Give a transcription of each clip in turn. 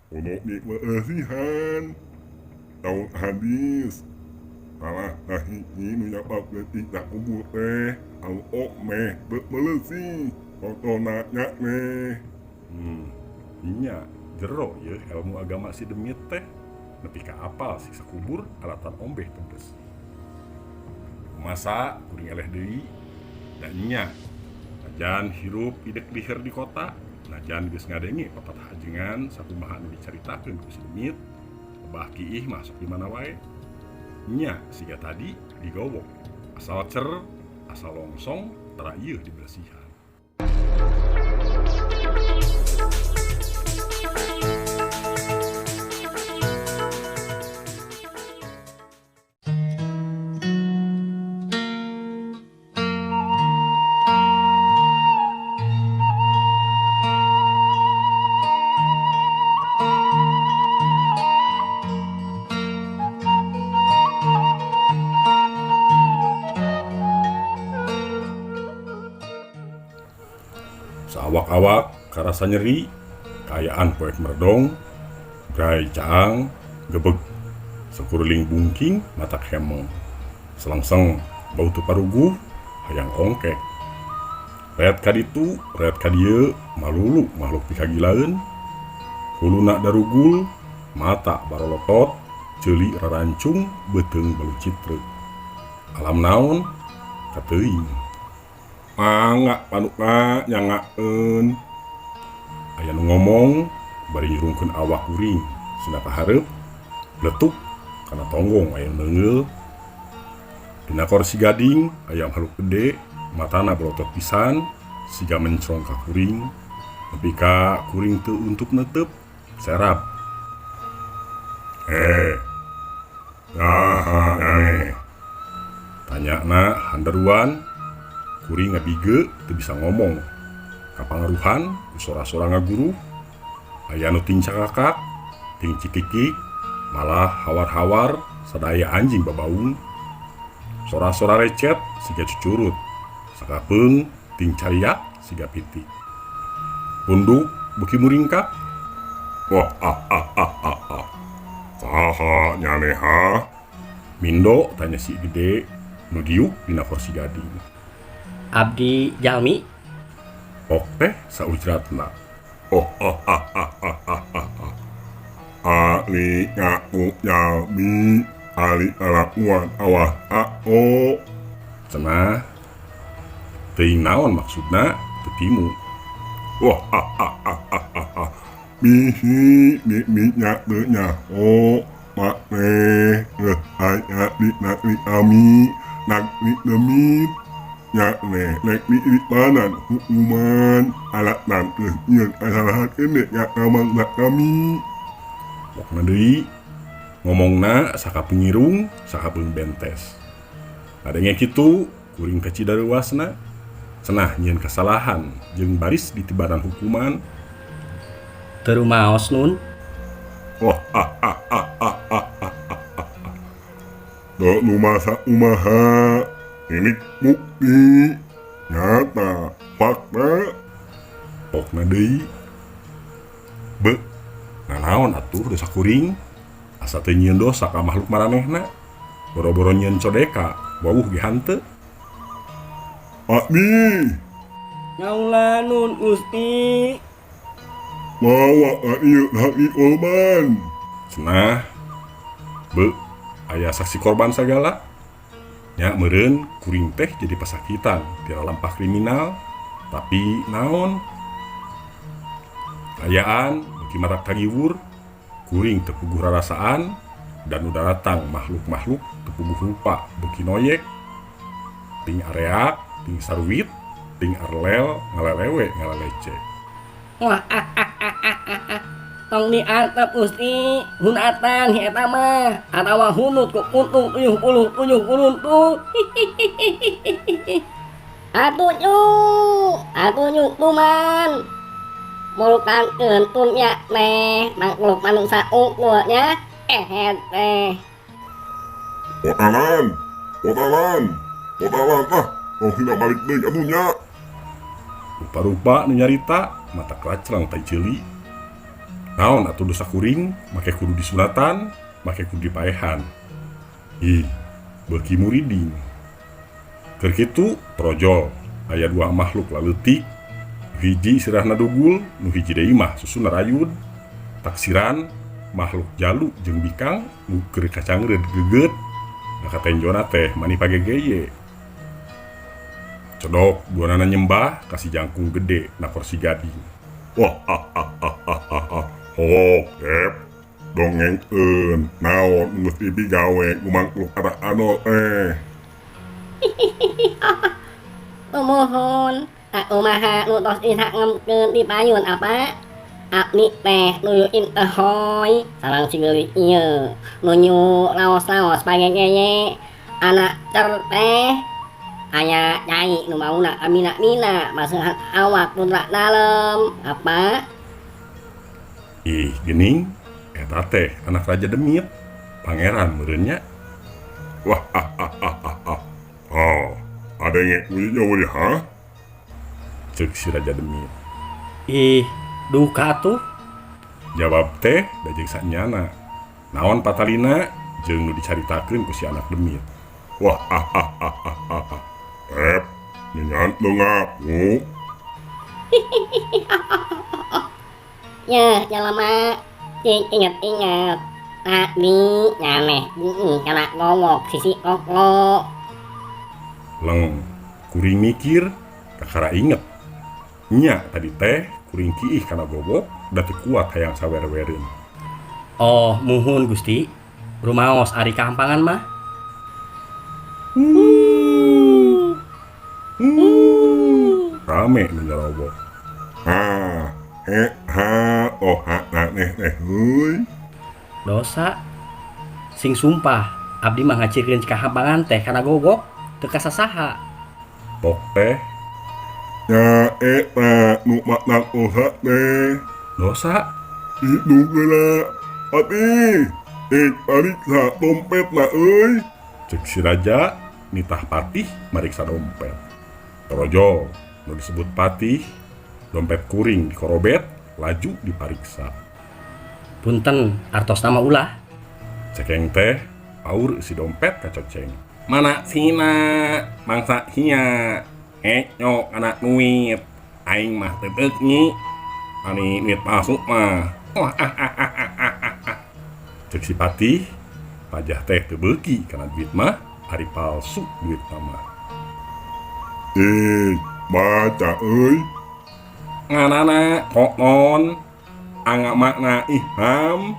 Ono nikmasihan tahun hadis salah nahi nu nyapa berarti tak kubur teh au ok meh melesi foto nanya meh. Nya jero ya ilmu agama si demit teh nepi ka apal siksa kubur alatan ombeh tedes. Masa kuring eleh deui da nya najan hirup idek liher di kota, najan geus ngadenge papat hajengan sakumaha anu dicaritakeun ku si demit, lebah kiih masuk di mana wae. Nya siga tadi digowok asal cer asal longsong tara ieu dibersihan. Sawak-awak karasa nyeri, kayaan poek merdong, brai caang, gebeg, sekuruling bungking matak hemong, selangseng bau tu paruguh, hayang ongkek. Reat kaditu, reat kadieu, malulu makhluk pikagilaeun, huluna darugul, mata barolotot, ceuli rarancung, beuteung balu citreu. Alam naon? Kateuing. Mangga panukna nyangaeun. Aya nu ngomong bari nyurungkeun awak kuring cenah kahareup bletuk kana tonggong aya neungeul. Dina kursi gading aya makhluk gede matana belotot pisan siga mencrong ka kuring nepi ka kuring teu untuk neuteup serap. Naha aneh. Tanyana handaruan kuring ngabige teu bisa ngomong. Kapangaruhan ku sora-sora ngaguru aya nu ting cakakak ting cikikik malah hawar-hawar sadaya anjing babaung. Sora-sora recet siga cucurut sakapeung ting cariak siga pitik. Punduk beuki muringkak. Wah saha nyaneha? Mindo tanya si gede nu diuk dina kursi gading. Abdi Jalmi. Ok teh saujratna. Ali ngaku Jalmi ali alakuan awah ao. Cenah teuing naon maksudna teu timu. Bihi nya teu nyaho makneh geus aya di negeri kami negeri demit nya neh lek di panan hukuman alatan geus nyieun kasalahan kene nya kamangna kami. Wokna deui ngomongna sakapeungirung sakapeung bentes. Ngadenge kitu kuring ka cidaruasna cenah nyieun kasalahan jeung baris ditibaran hukuman. Teu rumaos nun. Do nu masa umaha ini bukti nyata fakta. Pokna deui beuk nanaon atuh dosa kuring asa teu nyieun dosa ka makhluk maranehna boro-boro nyieun codeka wawuh ge hanteu. Abdi Ngaula nun Gusti. bawa ieu haki korban. Cenah beuk aya saksi korban sagala nya meureun kuring teh jadi pasakitan tira lampah kriminal tapi naon ayaan beuki marak kagiwur kuring teu puguh rarasaan dan udah datang makhluk-makhluk teu puguh rupa beuki noyek ting areak ting sarwit ting arlel ngalelewe ngalalece. Tong diantep Gusti, hunatan hi eta mah atawa hunut ku untung 70 tuh. Atuh tuman. Mulukangkeun tunnya teh makhluk manungsa unggul nya. Teh. Potalan oh tidak balik deui atunya. Rupa-rupa nu nyarita mata kelacrang tai ceuli. Naon atuh dosa kuring make kudu disunatan, make kudu dipaehan. Beuki muriding. Keur kitu projo aya dua makhluk laleutik. Nu hiji sirahna dugul, nu hiji deui mah susuna rayud. Taksiran makhluk jalu jeung bikang nu keur kacangreud geget. Nakatenjona teh mani pagegeye. Codok duanana nyembah kasih jangkung gede na kursi gading. Dep, dongengkeun naon geus dibigawe ku makhluk arah anu Mohon, tak umaha nu tos disangemkeun di payun apa? Abdi teh nuyuin ahoy sareng sigeulis ieu nu nyu laos-laos pagegeye anak cer teh aya nyai nu mauna amina-mina maseuhan awak putra dalem apa? Gening eta teh anak Raja Demit, pangeran meureunnya. Ada yang ngeunya ha? Ceuk si Raja Demit. Duka tuh. Jawab teh da jeung sanyana. Naon patalina jeung nu dicaritakeun ku si anak Demit. Dep, nyenyan ngaku. Ya, jalema cing inget-inget tadi nyameh kana ngomong sisi koko. Leng kuring mikir kakara inget. Nya tadi teh kuring kiih kana gobok da teu kuat hayang sawer-wereun. Oh, muhun Gusti. Rumaos ari kampangan mah. Rame nu nyarobok. Dosa sing sumpah abdi mah ngacikeun ka kampangan teh kana gogok teu kasasaha. Pok teh Ya eta nu makna dosa teh. dosa. Itu geula ati. Pariksa dompetna euy. Cek si Raja nitah Patih mariksa dompet. Projo nu disebut Patih dompet kuring dikorobet laju dipariksa. Punten artos nama ulah. Cekeng teh paur si dompet ka Coceng. Mana sina mangsa hia nyok anak nuit aing mah teu teuk nyi ani nuit masuk mah. Cek si Patih pajah teh teu beuki kana duit mah ari palsu duit mah. Baca euy. Nganana kok non anga makna iham.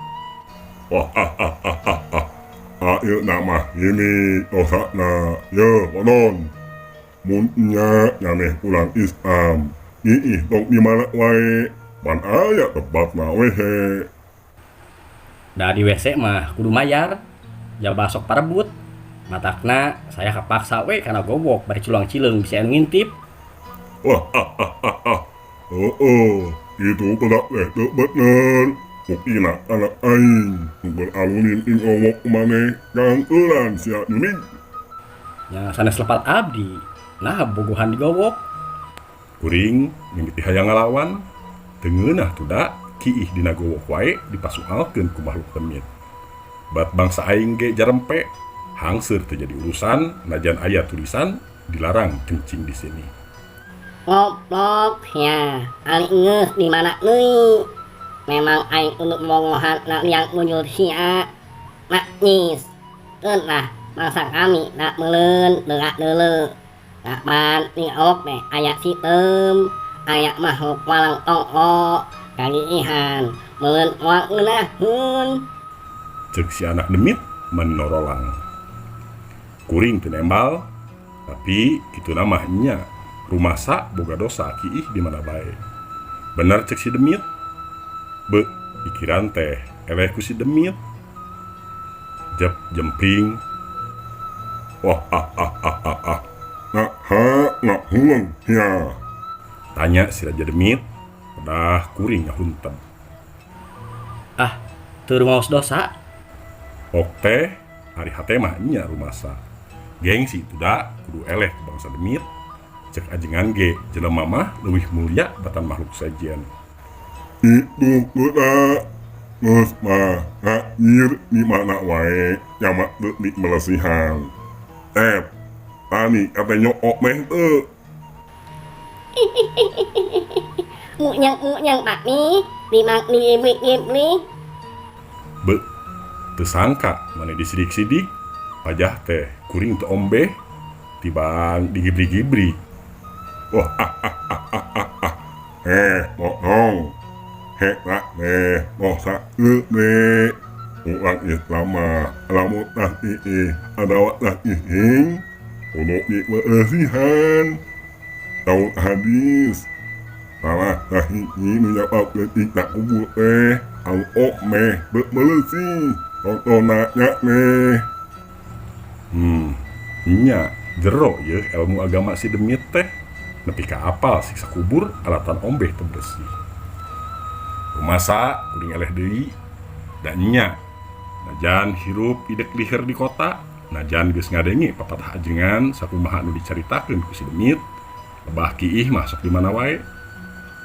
Ieu nama ini dosana ye bonon. Mun nya nyameh ulang Islam. Tong di mana wae. Pan aya tepatna wehe. Da di WC mah kudu mayar. Jal basok parebut. Matakna saya kapaksa we kana gobok bari culang cileung bisa anu ngintip. Itu pedak teu bener. Buktina anak aing beralunin ing ngomong maneh gangeulan sia nyuning. Nya sanes lepat abdi. Nah bogohan digobok. Kuring mimiti hayang ngalawan teu ngeunah tuh da kiih dina gowok wae dipasualkeun ku makhluk demit. Bat bangsa aing ge jarempe hangseur teu jadi urusan najan aya tulisan dilarang kencing di sini. Goblok ya, ali ngeus di mana deui. Memang aing untuk mongohan na liang muncul sia. Nak nyis. Keun lah masa kami nak meuleun deulak deuleu. Kapan niok teh aya sitem, aya makhluk walang tongko, kagiihan, meuleun moal ngeunaheun. Cek si anak demit menorolang. Kuring teu nembal, tapi kitu namanya rumasa boga dosa kiih di mana bae. Bener cek si demit. Pikiran teh eleh ku si demit. Jep jemping. Ngahuleng ya. Tanya si Raja Demit, pedah kuring ngahunten. Teu rumaos dosa. Ok teh hari hate mah nya rumasa. Gengsi itu da kudu eleh ke bangsa Demit. Cek ajengan ge jelema mah leuwih mulia batan makhluk sajian. Itu beula geus mah nganyir di mana wae nyamak teu di melesihan. Tani kate nyook meh teu. Munyang Pak Mi, dimang dibli. Be, teu sangka mana disidik-sidik pajah teh kuring teu ombeh tibang digibri-gibri. Wah, mokong. Nak mosa ulang Islama lamun adawat ihing untuk dimelesihan tahun hadis salah ini menjawab ketik tak kubur al-ok melesi tontonanya Nya jero ya ilmu agama si demit teh nepi ka apal siksa kubur alatan ombeh teu bersih. Rumasa kuring eleh deui da nya najan hirup idek liher di kota najan geus ngadengi papatah ajengan sakumaha nu dicaritakeun ku si demit lebah kiih masuk di mana wae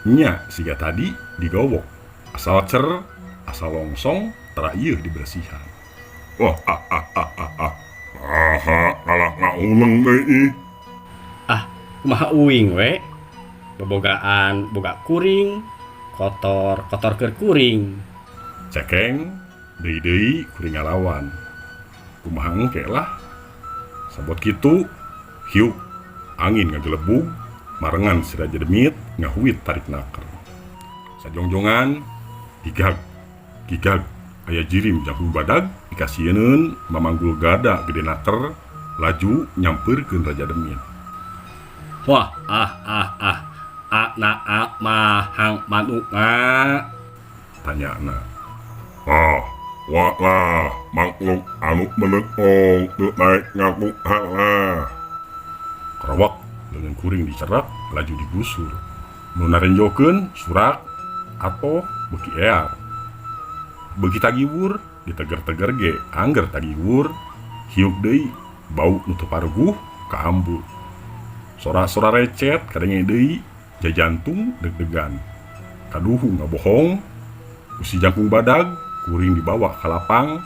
nya siga tadi digowok asal cer asal longsong tara ieu dibersihan. Wah, kalah ngauleng deui. Kumaha uing we bobogaan boga kuring kotor keur kuring. Cekeng deui kuring ngalawan kumaha engke lah sabot kitu hiuk angin ngagelebug marengan siraja demit ngahuit tarik naker sajongjongan gigag aya jirim jangkung badag dikasieun mamanggul gada gede naker laju nyampeurkeun raja demit. Wah, na mah hang manuk Tanyana. Wah lah makhluk anu menekong teu naik ngaku halah. Kerowak dengan kuring dicerak laju digusur. Nu narenjokeun surak atau beki ear. Beki tagiwur diteger-teger ge angger tagiwur hiuk deui bau nu teu paruguh ka ambu. Sora-sora recet kadenge deui jajantung deg-degan. Kaduhu ngabohong usi jangkung badag kuring dibawa ka lapang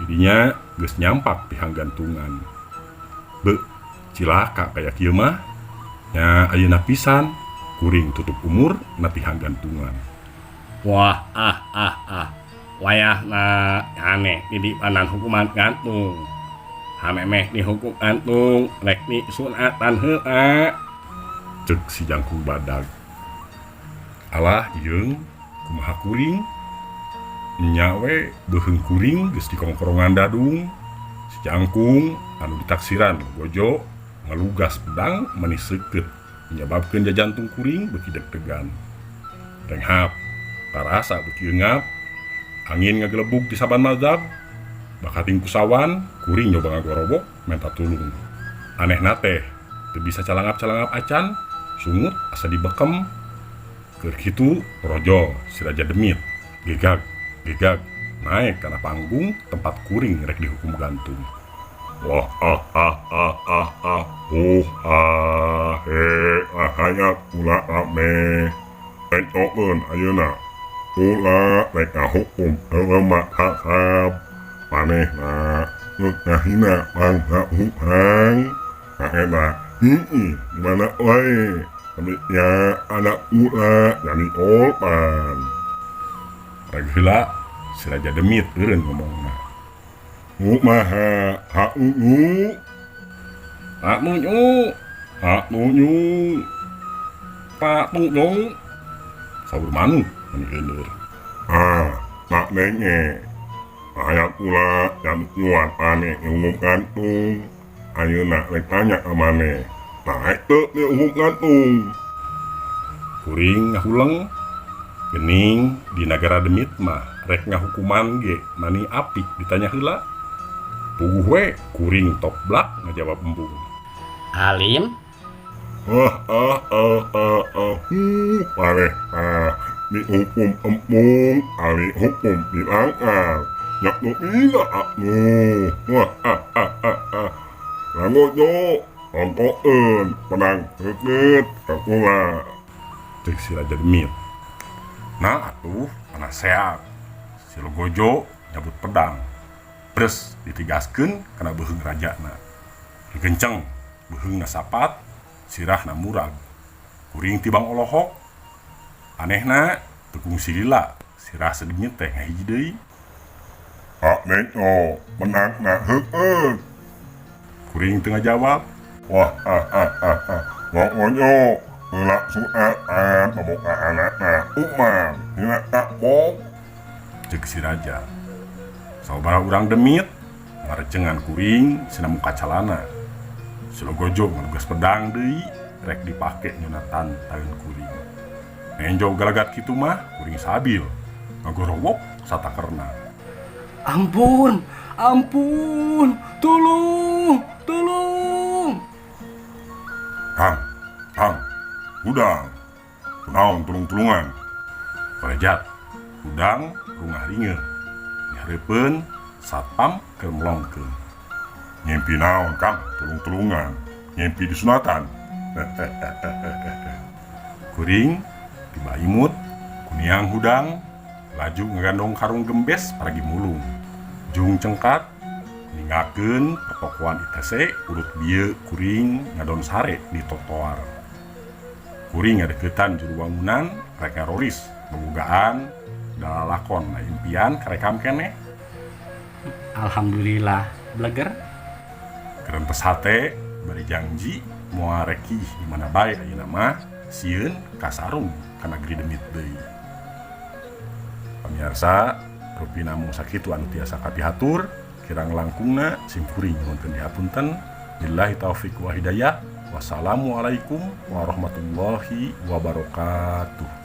didinya geus nyampak di hanggantungan. Cilaka kayak kieu mah nya ayeuna pisan kuring tutup umur na ti hanggantungan. Wah, wayahna aneh di panan hukuman gantung. Hamemeh dihukum gantung rek ni sunatan heula. Cek si jangkung badag. Alah yeung kumaha kuring nya we beuheung kuring geus dikongkrongan dadung si jangkung anu ditaksiran gojo ngalugas pedang manis seukeut menyebabkeun jajantung kuring beuki deg-degan. Renghap tarasa beuki eungap angin ngagelebug di saban mazhab bakating kusawan kuring nyoba ngagorobok menta tulung. Anehna teh teu bisa calangap-calangap acan sungut asa dibekem. Keur kitu rojol si raja demit gegag naik kana panggung tempat kuring rek dihukum gantung. Wah, hayat kula rame tentokeun ayeuna kula rek ngahukum lemak hasab manehna ngahina bangsa hutang kaena dimana wae ya anak kula jadi olpan. Rek heula si raja demit eureun ngomongna. Kumaha haungu Pak Nunyu sabur manuk mani euleur. Nak nenge ayat pula yang kuat aneh umum gantung ayeuna rek tanya ka maneh naik teu di umum gantung. Kuring ngahuleng gening di nagara demit mah rek ngahukuman ge mani apik ditanya heula. Puguh we kuring toblak ngajawab embung. Alim Maneh dihukum embung ali hukum dilanggar nyak nu ila langojo tontokeun pedang deukeut ka kula. Cek si raja demit. Nah atuh anak sehat. Si Logojo nyabut pedang. Bres ditigaskeun kana beuheung rajana. Digenceng beuheungna sapat, sirahna murag. Kuring tibang olohok. Anehna tekung si lila, sirah sedingit teh ngahiji deui. Hak neko menang na heuk. Kuring teu ngajawab. Wah Ngogonyo heula suatan pemuka anakna Umang hina takbok. Ceuk si raja. Sababaraha urang demit ngarecengan kuring sina muka calana. Si Logojo ngalugas pedang deui rek dipake nyunatan taeun kuring. Enjo galagat kitu mah kuring sabil ngagorowok satakerna. Ampun, tolong. Kang, udang, kunaon tulung-tulungan. Parejat, udang rungah ringe. Nyarepeun satpam keur melongkeun. Ngimpi naon Kang, tulung-tulungan, ngimpi disunatan. Kuring tiba imut, kuniang hudang, laju ngagandong karung gembes paragi mulung. Jung cengkat, ningakeun pertokoan ITC urut bieu kuring ngadon sare di trotoar. Kuring ngadeuketan juru wangunan rek ngaroris ngebogaan dalalakon na impian karekam keneh. Alhamdulillah, bleger. Kerentes hate bari janji moal reki di mana bae ayeuna mah sieun kasarung kana negeri demit deui. Pamirsa, rupi namung sakitu anu tiasa kapihatur, kirang langkungna sim kuring nyuhunkeun dihapunten. Billahi taufik wa hidayah. Wassalamualaikum warahmatullahi wabarakatuh.